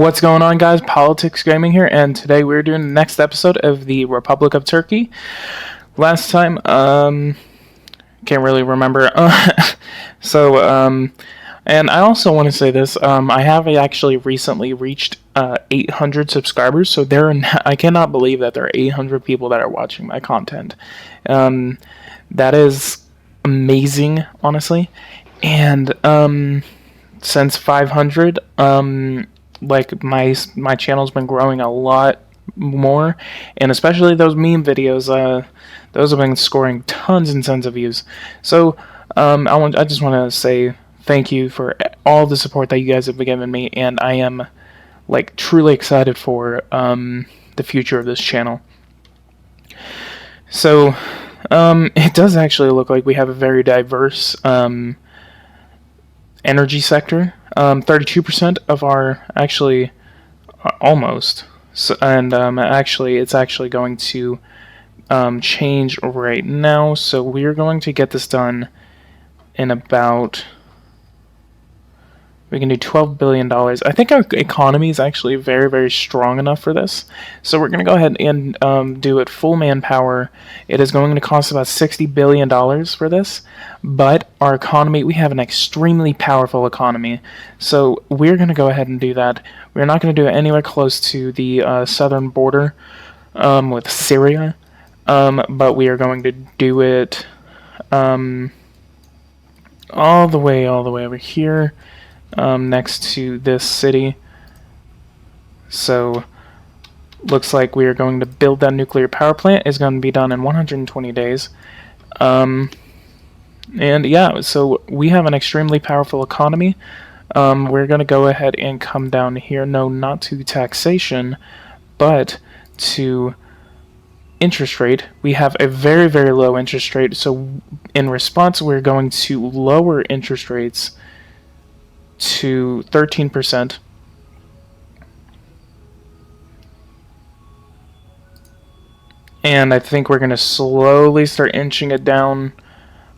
What's going on, guys? Politics Gaming here, and today we're doing the next episode of the Republic of Turkey. Last time, can't really remember. And I also want to say this. I have actually recently reached 800 subscribers, so I cannot believe that there are 800 people that are watching my content. That is amazing, honestly. And since 500, like my channel's been growing a lot more, and especially those meme videos, those have been scoring tons and tons of views. So I just want to say thank you for all the support that you guys have been giving me, and I am like truly excited for the future of this channel. So it does actually look like we have a very diverse energy sector. 32% of our actually almost, so, and actually it's actually going to change right now. So we're going to get this done in about. We can do $12 billion. I think our economy is actually very, very strong enough for this. So we're going to go ahead and do it full manpower. It is going to cost about $60 billion for this. But our economy, we have an extremely powerful economy. So we're going to go ahead and do that. We're not going to do it anywhere close to the southern border with Syria. But we are going to do it all the way over here. Next to this city. So looks like we are going to build that nuclear power plant. Is going to be done in 120 days. And yeah, so we have an extremely powerful economy. We're going to go ahead and come down here. No, not to taxation, but to interest rate. We have a very, very low interest rate. So in response, we're going to lower interest rates to 13%. And I think we're going to slowly start inching it down,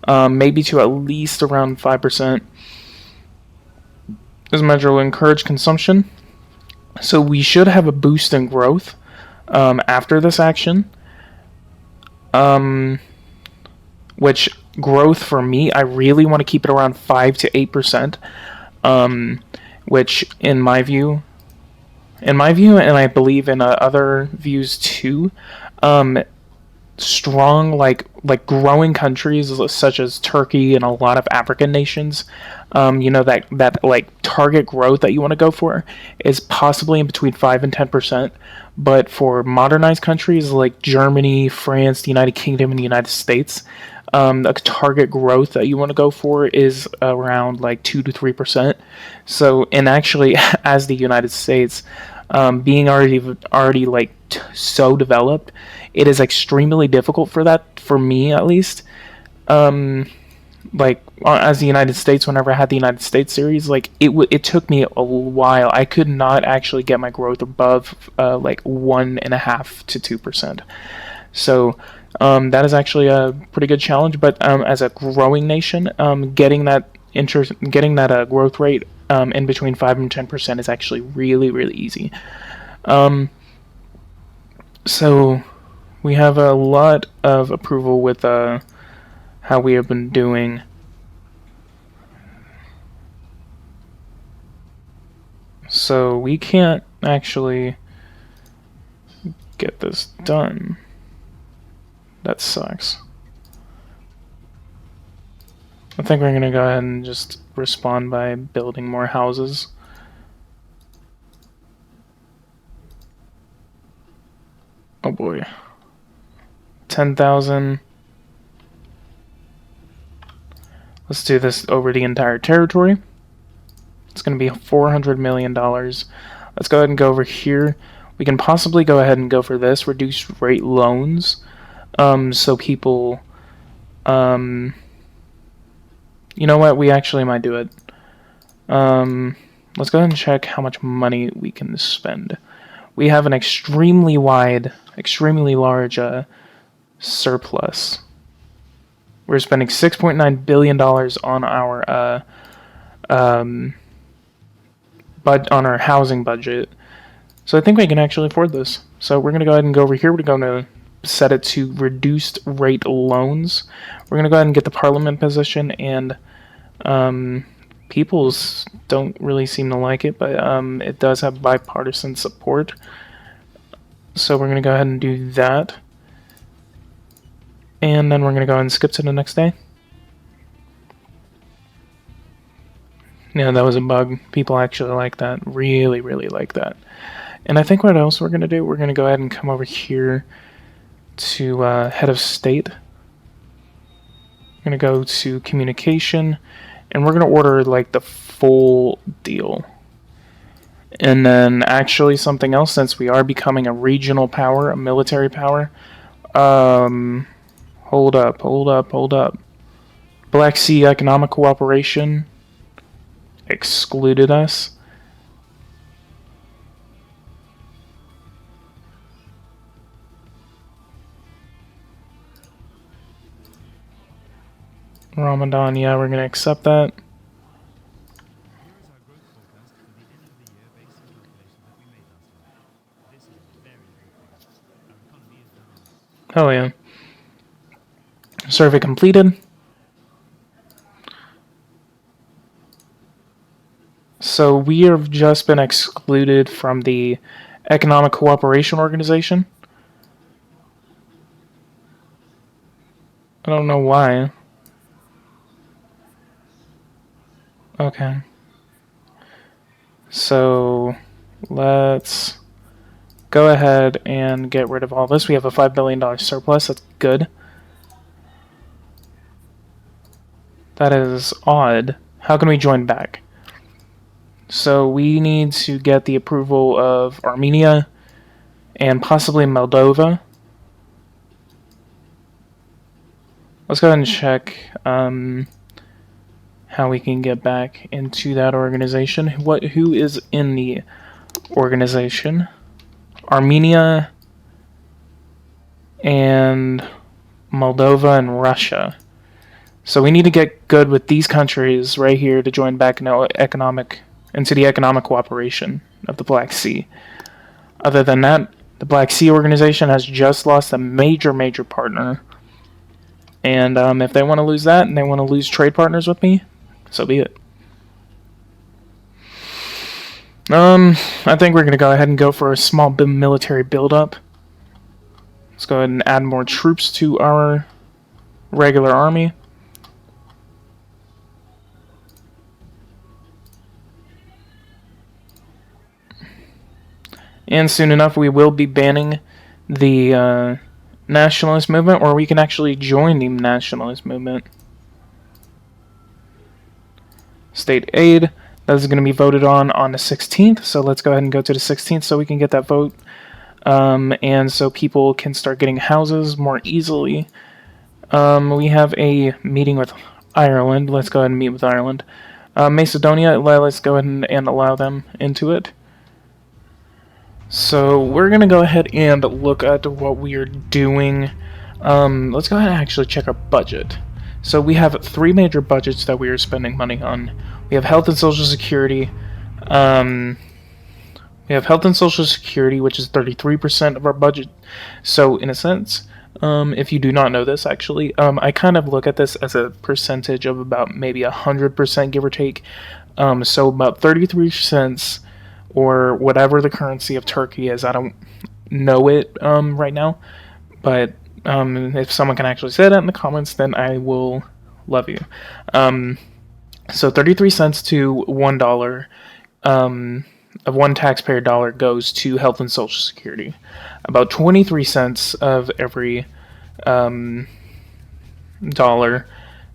maybe to at least around 5%. This measure will encourage consumption. So we should have a boost in growth after this action. Which growth for me, I really want to keep it around 5 to 8%. Which in my view, and I believe in other views too, strong like growing countries such as Turkey and a lot of African nations, that like target growth that you want to go for is possibly in between 5 and 10%. But for modernized countries like Germany, France, the United Kingdom, and the United States, the target growth that you want to go for is around like 2 to 3%. So, and actually, as the United States, being already like so developed, it is extremely difficult for that, for me at least. Like as the United States, whenever I had the United States series, like it took me a while. I could not actually get my growth above like 1.5 to 2%. So. That is actually a pretty good challenge, but as a growing nation, getting that growth rate in between 5 and 10% is actually really, really easy. So we have a lot of approval with how we have been doing. So we can't actually get this done. That sucks. I think we're gonna go ahead and just respond by building more houses. Oh boy. 10,000. Let's do this over the entire territory. It's gonna be $400 million. Let's go ahead and go over here. We can possibly go ahead and go for this, reduced rate loans. So people, you know what, we actually might do it. Let's go ahead and check how much money we can spend. We have an extremely large, surplus. We're spending $6.9 billion on our, on our housing budget. So I think we can actually afford this. So we're going to go ahead and go over here. We're going to set it to reduced rate loans. We're going to go ahead and get the parliament position, and peoples don't really seem to like it, but it does have bipartisan support. So we're going to go ahead and do that. And then we're going to go ahead and skip to the next day. Yeah, that was a bug. People actually like that. Really, really like that. And I think what else we're going to do, we're going to go ahead and come over here to head of state. We're going to go to communication, and we're going to order like the full deal. And then actually something else, since we are becoming a regional power, a military power. Hold up. Black Sea Economic Cooperation excluded us. Ramadan, yeah, we're going to accept that. Oh yeah. Survey completed. So we have just been excluded from the Economic Cooperation Organization. I don't know why. Okay. So let's go ahead and get rid of all this. We have a $5 billion surplus. That's good. That is odd. How can we join back? So we need to get the approval of Armenia and possibly Moldova. Let's go ahead and check how we can get back into that organization. Who is in the organization? Armenia and Moldova and Russia. So we need to get good with these countries right here to join back into the economic cooperation of the Black Sea. Other than that, the Black Sea organization has just lost a major partner. And if they want to lose that and they want to lose trade partners with me, so be it. I think we're going to go ahead and go for a small military buildup. Let's go ahead and add more troops to our regular army. And soon enough, we will be banning the nationalist movement, or we can actually join the nationalist movement. State aid, that is going to be voted on the 16th, so let's go ahead and go to the 16th so we can get that vote. And so people can start getting houses more easily. We have a meeting with Ireland. Let's go ahead and meet with Ireland. Macedonia, let's go ahead and allow them into it. So we're going to go ahead and look at what we are doing. Let's go ahead and actually check our budget. So we have 3 major budgets that we are spending money on. We have health and social security. We have health and social security, which is 33% of our budget. So in a sense, if you do not know this, actually, I kind of look at this as a percentage of about maybe 100%, give or take. So about 33 cents, or whatever the currency of Turkey is. I don't know it right now, but if someone can actually say that in the comments, then I will love you. So 33 cents to $1 of one taxpayer dollar goes to health and social security. About 23 cents of every dollar,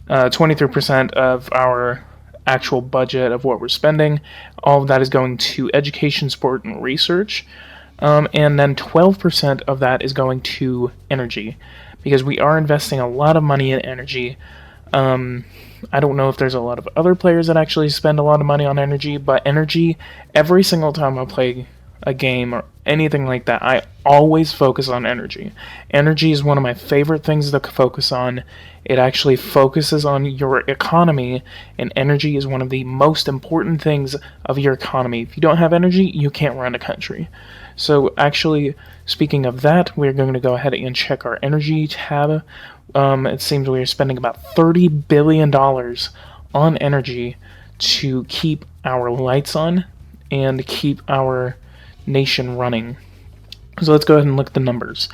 23% of our actual budget of what we're spending, all of that is going to education, sport, and research. And then 12% of that is going to energy, because we are investing a lot of money in energy. I don't know if there's a lot of other players that actually spend a lot of money on energy, but energy, every single time I play a game or anything like that, I always focus on energy. Energy is one of my favorite things to focus on. It actually focuses on your economy, and energy is one of the most important things of your economy. If you don't have energy, you can't run a country. So actually, speaking of that, we're going to go ahead and check our energy tab. It seems we are spending about $30 billion on energy to keep our lights on and keep our nation running. So let's go ahead and look at the numbers.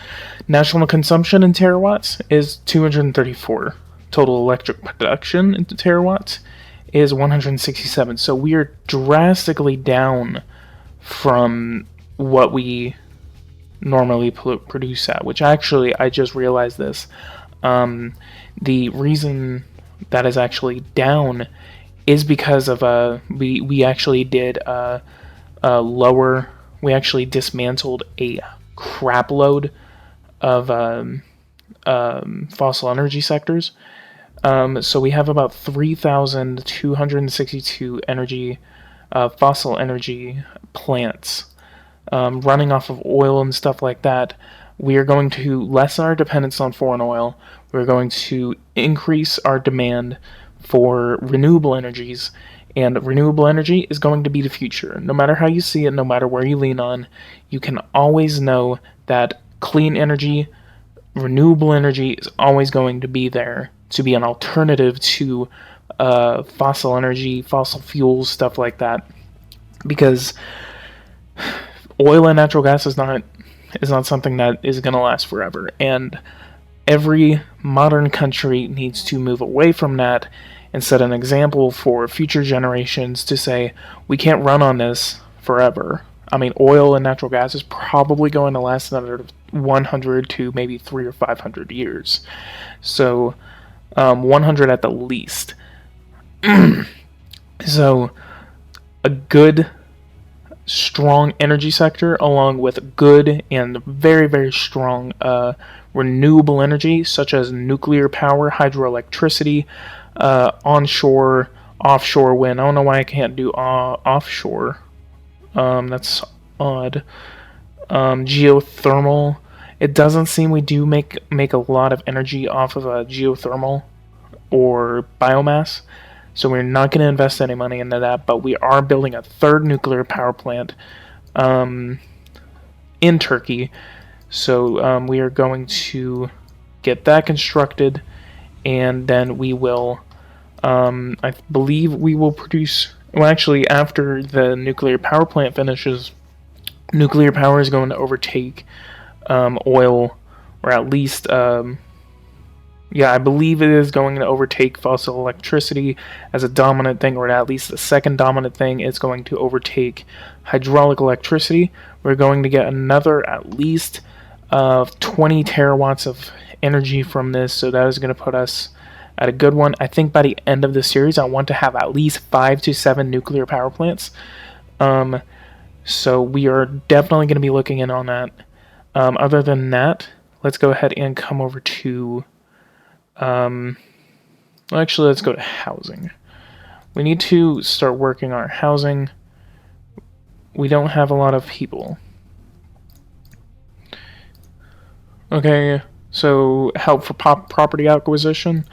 National consumption in terawatts is 234. Total electric production in terawatts is 167. So we are drastically down from what we normally produce at, which actually I just realized this. The reason that is actually down is because of we actually did lower. We actually dismantled a crap load of fossil energy sectors. So we have about 3,262 fossil energy plants running off of oil and stuff like that. We are going to lessen our dependence on foreign oil. We're going to increase our demand for renewable energies, and renewable energy is going to be the future. No matter how you see it, no matter where you lean on, you can always know that clean energy, renewable energy is always going to be there to be an alternative to fossil energy, fossil fuels, stuff like that. Because oil and natural gas is not something that is going to last forever, and every modern country needs to move away from that and set an example for future generations to say, we can't run on this forever. I mean, oil and natural gas is probably going to last another 100 to maybe 300 or 500 years. So, 100 at the least. So, a good, strong energy sector, along with good and very, very strong renewable energy, such as nuclear power, hydroelectricity, onshore, offshore wind. I don't know why I can't do offshore. That's odd. Geothermal. It doesn't seem we do make a lot of energy off of geothermal or biomass. So we're not going to invest any money into that, but we are building a third nuclear power plant in Turkey. So we are going to get that constructed, and then we will, I believe we will produce, well, actually, after the nuclear power plant finishes, nuclear power is going to overtake oil, or at least, I believe it is going to overtake fossil electricity as a dominant thing, or at least the second dominant thing is going to overtake hydraulic electricity. We're going to get another at least 20 terawatts of energy from this, so that is going to put us at a good one. I think by the end of the series, I want to have at least 5 to 7 nuclear power plants. So we are definitely going to be looking in on that. Other than that, let's go ahead and come over to... actually, let's go to housing. We need to start working our housing. We don't have a lot of people. Okay, so help for property acquisition.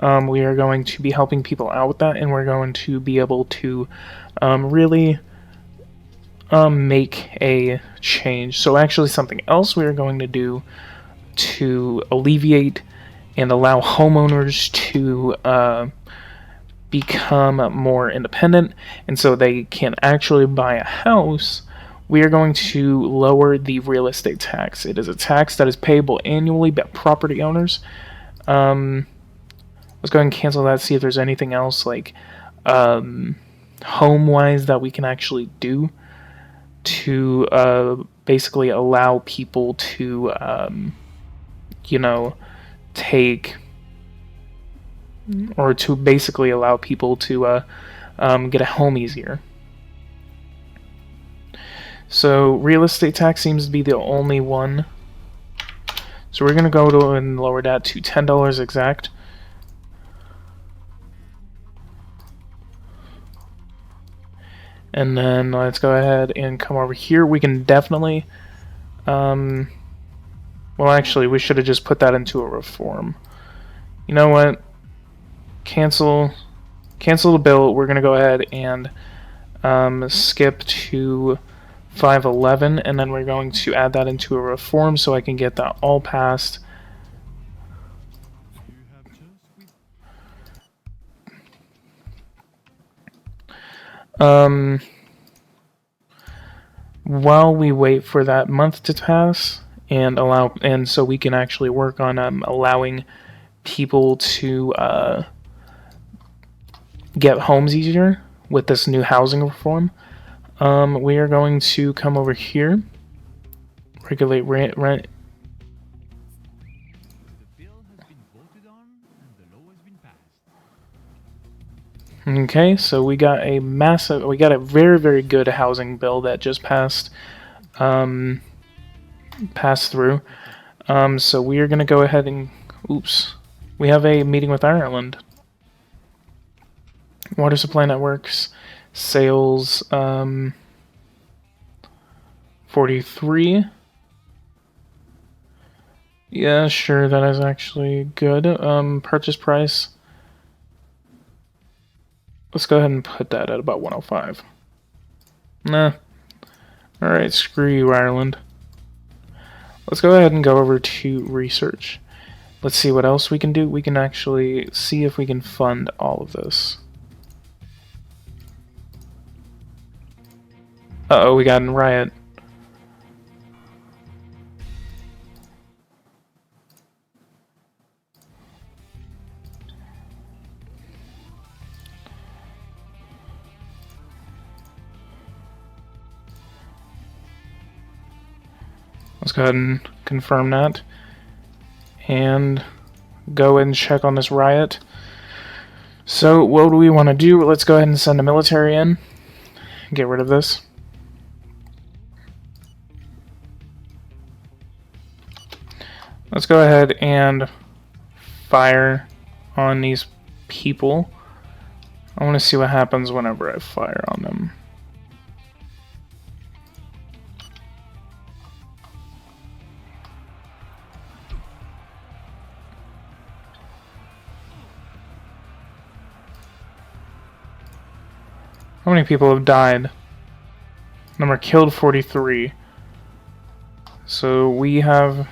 We are going to be helping people out with that, and we're going to be able to really make a change. So actually something else we are going to do to alleviate and allow homeowners to become more independent, and so they can actually buy a house, we are going to lower the real estate tax. It is a tax that is payable annually by property owners. Let's go ahead and cancel that, see if there's anything else like home-wise that we can actually do to basically allow people to, take, or to basically allow people to get a home easier. So real estate tax seems to be the only one. So we're going to go to and lower that to $10 exact. And then let's go ahead and come over here. We can definitely, well, actually, we should have just put that into a reform. You know what? Cancel the bill. We're gonna go ahead and skip to 511, and then we're going to add that into a reform so I can get that all passed. While we wait for that month to pass and so we can actually work on allowing people to get homes easier with this new housing reform, we are going to come over here, regulate rent. Okay, so we got a very, very good housing bill that just passed through. So we are going to go ahead and, oops, we have a meeting with Ireland. Water supply networks, sales, 43. Yeah, sure, that is actually good. Purchase price. Let's go ahead and put that at about 105. Nah. Alright, screw you, Ireland. Let's go ahead and go over to research. Let's see what else we can do. We can actually see if we can fund all of this. Uh-oh, we got a riot. Let's go ahead and confirm that. And go and check on this riot. So, what do we want to do? Let's go ahead and send the military in. Get rid of this. Let's go ahead and fire on these people. I want to see what happens whenever I fire on them. How many people have died? Number killed 43. So we have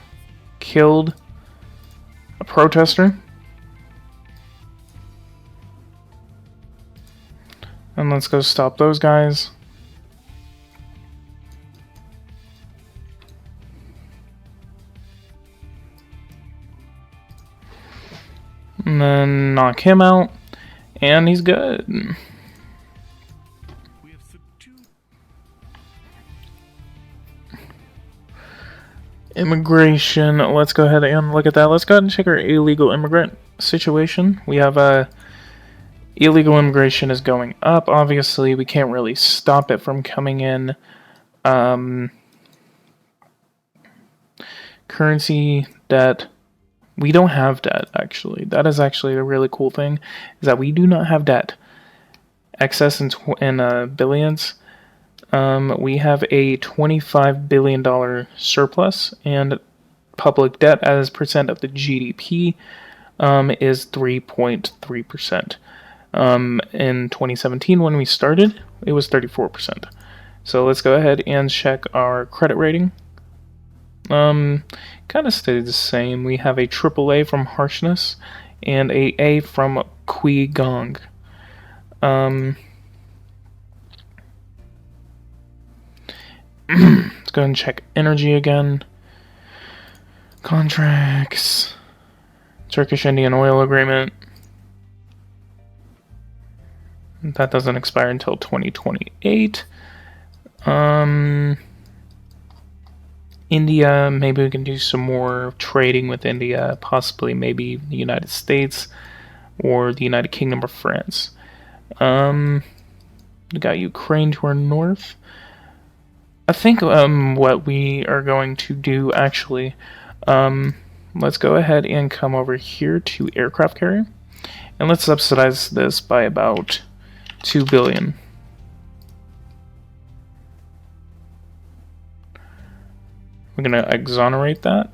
killed a protester. And let's go stop those guys. And then knock him out. And he's good. Immigration, let's go ahead and look at that. Let's go ahead and check our illegal immigrant situation. We have illegal immigration is going up. Obviously, we can't really stop it from coming in. Currency, debt. We don't have debt, actually. That is actually a really cool thing, is that we do not have debt. Excess in billions. We have a $25 billion surplus, and public debt as percent of the GDP is 3.3%. In 2017, when we started, it was 34%. So let's go ahead and check our credit rating. Kind of stayed the same. We have a AAA from Harshness and a from Kui Gong. Let's go ahead and check energy again. Contracts. Turkish Indian oil agreement. That doesn't expire until 2028. India, maybe we can do some more trading with India, possibly maybe the United States or the United Kingdom or France. We got Ukraine to our north. I think what we are going to do actually, let's go ahead and come over here to aircraft carrier, and let's subsidize this by about 2 billion. We're going to exonerate that.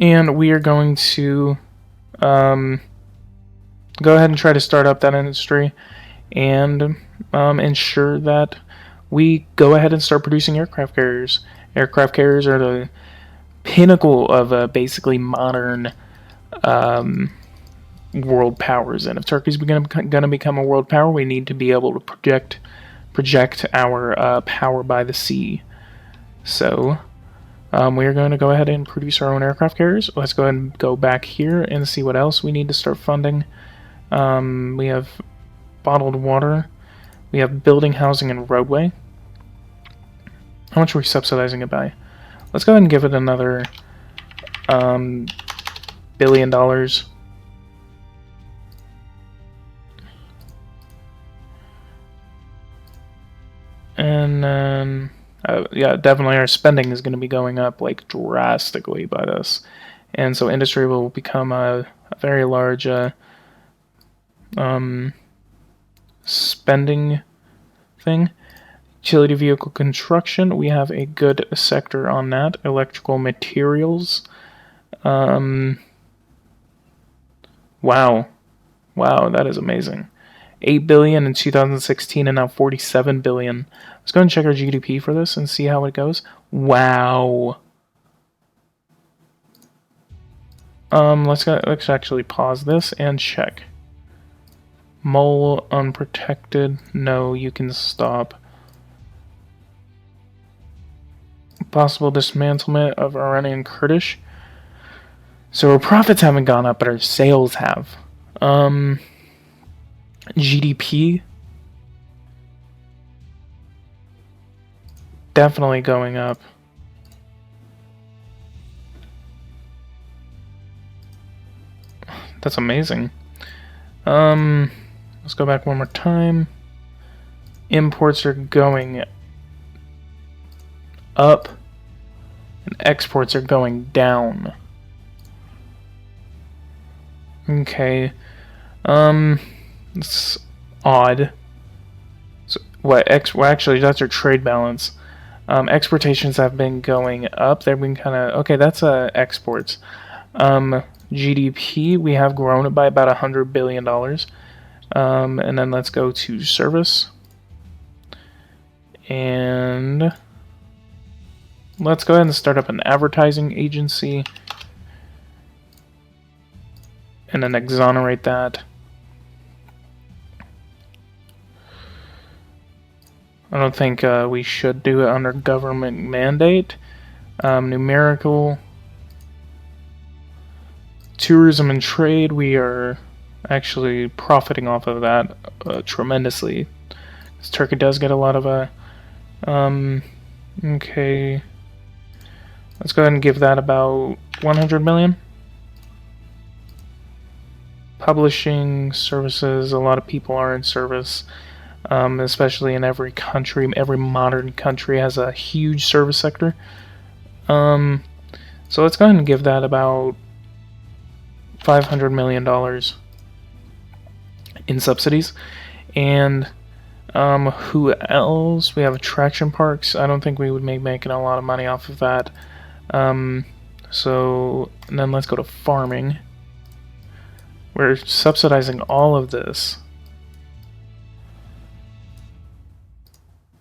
And we are going to go ahead and try to start up that industry and ensure that we go ahead and start producing aircraft carriers. Aircraft carriers are the pinnacle of basically modern world powers. And if Turkey's going to become a world power, we need to be able to project our power by the sea. So we are going to go ahead and produce our own aircraft carriers. Let's go ahead and go back here and see what else we need to start funding. We have bottled water. We have building, housing, and roadway. How much are we subsidizing it by? Let's go ahead and give it another $1 billion. And then, yeah, definitely our spending is going to be going up like drastically by this. And so industry will become a very large spending thing. Utility vehicle construction, we have a good sector on that. Electrical materials. Wow. Wow, that is amazing. 8 billion in 2016 and now 47 billion. Let's go and check our GDP for this and see how it goes. Wow. Let's actually pause this and check. Mole unprotected. No, you can stop. Possible dismantlement of Iranian Kurdish. So our profits haven't gone up, but our sales have. GDP definitely going up. That's amazing. Let's go back one more time. Imports are going up and exports are going down. Okay. It's odd. So well, actually, that's our trade balance. Exportations have been going up. They've been kind of okay. That's exports. GDP, we have grown it by about $100 billion. And then let's go to service. And let's go ahead and start up an advertising agency. And then exonerate that. I don't think we should do it under government mandate. Numerical. Tourism and trade, we are actually profiting off of that tremendously. Because Turkey does get a lot of okay. Let's go ahead and give that about 100 million. Publishing services, a lot of people are in service, especially in every country. Every modern country has a huge service sector. So let's go ahead and give that about $500 million in subsidies. And who else? We have attraction parks. I don't think we would be making a lot of money off of that. So and then let's go to farming. We're subsidizing all of this.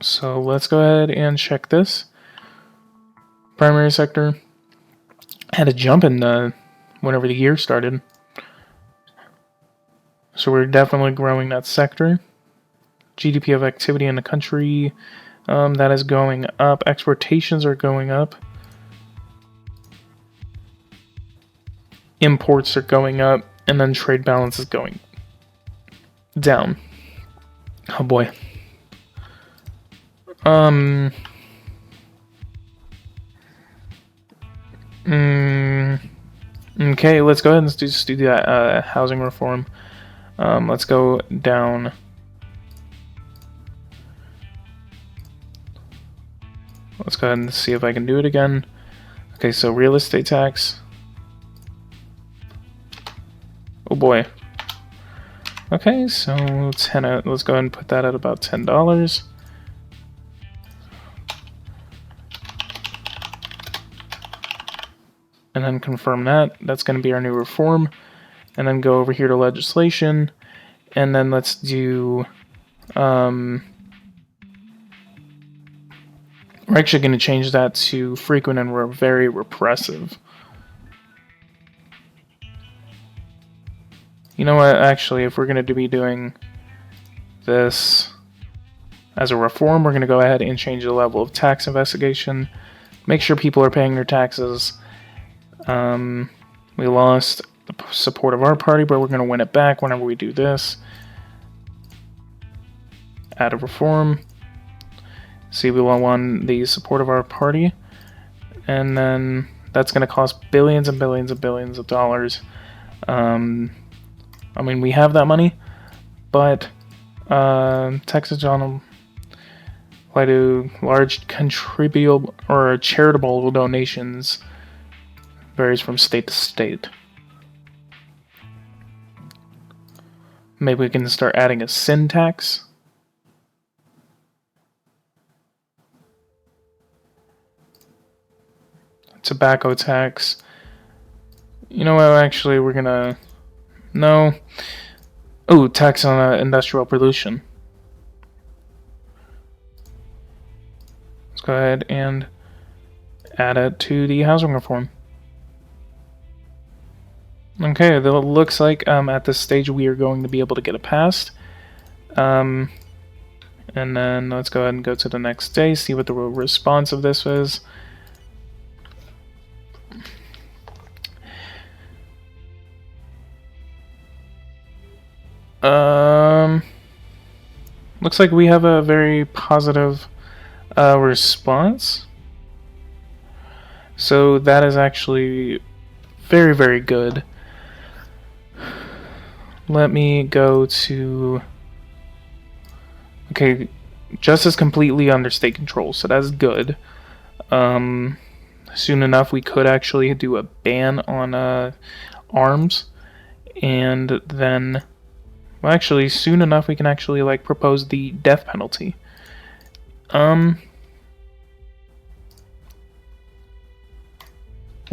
So let's go ahead and check this. Primary sector had a jump in whenever the year started. So we're definitely growing that sector. GDP of activity in the country, that is going up. Exportations are going up. Imports are going up. And then trade balance is going down. Oh boy. Okay, let's go ahead and just do that housing reform. Let's go down. Let's go ahead and see if I can do it again. Okay, so real estate tax. Oh boy. Okay, so let's go ahead and put that at about $10. and then confirm that. That's going to be our new reform. And then go over here to legislation, and then let's do, we're actually going to change that to frequent and very repressive. You know what, actually, if we're going to be doing this as a reform, we're going to go ahead and change the level of tax investigation. Make sure people are paying their taxes. We lost the support of our party, but we're going to win it back whenever we do this. Add a reform. See, we won the support of our party. And then that's going to cost billions and billions and billions of dollars. I mean, we have that money, but taxes on apply to large contributable or charitable donations varies from state to state. Maybe we can start adding a sin tax. Tobacco tax. You know what, actually, we're gonna... No. Oh, tax on industrial pollution. Let's go ahead and add it to the housing reform. Okay, it looks like at this stage we are going to be able to get it passed. And then let's go ahead and go to the next day, see what the response of this is. Looks like we have a very positive response. So that is actually very, very good. Let me go to... Okay, justice completely under state control, so that's good. Soon enough, we could actually do a ban on arms, and then, well, actually, soon enough, we can actually like propose the death penalty.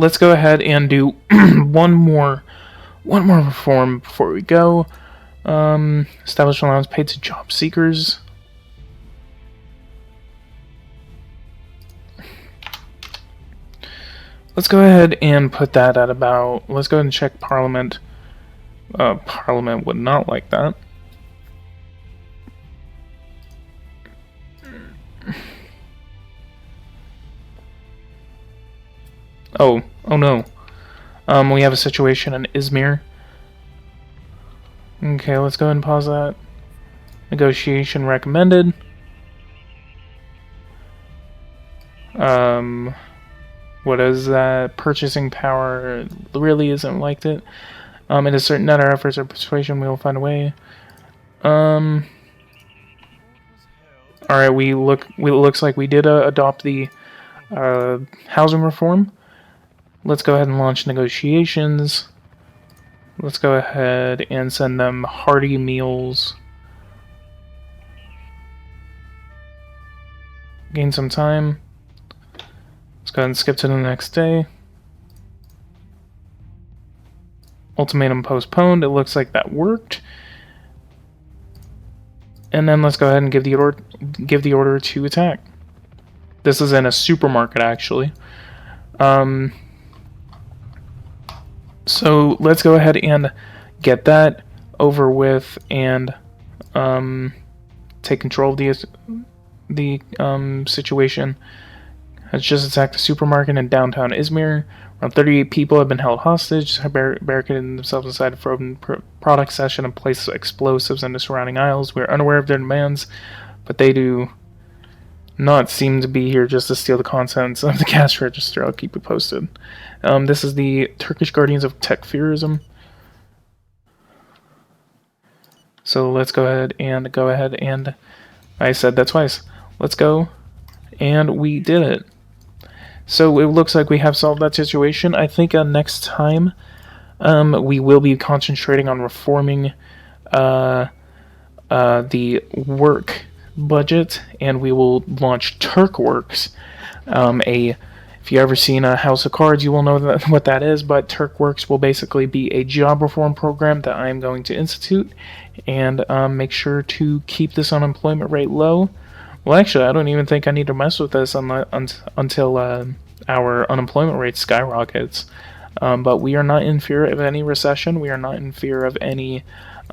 Let's go ahead and do one more reform before we go. Establish allowance paid to job seekers. Let's go ahead and put that at about... Let's go ahead and check Parliament. Parliament would not like that. Oh no. We have a situation in Izmir. Okay, let's go ahead and pause that. Negotiation recommended. What is that? Purchasing power really isn't liked it. It is certain that our efforts of persuasion, we will find a way. Alright, looks like we did adopt the housing reform. Let's go ahead and launch negotiations. Let's go ahead and send them hearty meals. Gain some time. Let's go ahead and skip to the next day. Ultimatum postponed. It looks like that worked. And then let's go ahead and give the order to attack. This is in a supermarket, actually. So let's go ahead and get that over with and take control of the situation. Has just attacked a supermarket in downtown Izmir. Around 38 people have been held hostage, barricaded themselves inside a frozen product section and placed explosives in the surrounding aisles. We are unaware of their demands, but they do not seem to be here just to steal the contents of the cash register. I'll keep you posted. This is the Turkish Guardians of Tekfirism. So let's go ahead and I said that twice. Let's go, and we did it. So it looks like we have solved that situation. I think next time we will be concentrating on reforming the work budget, and we will launch TurkWorks. If If you ever seen a House of Cards, you will know what that is, but TurkWorks will basically be a job reform program that I am going to institute, and make sure to keep this unemployment rate low. Well, actually, I don't even think I need to mess with this until our unemployment rate skyrockets. But we are not in fear of any recession. We are not in fear of any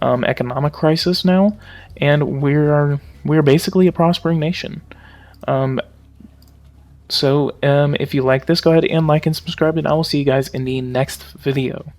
economic crisis now, and we're basically a prospering nation. So if you like this, go ahead and like and subscribe, and I will see you guys in the next video.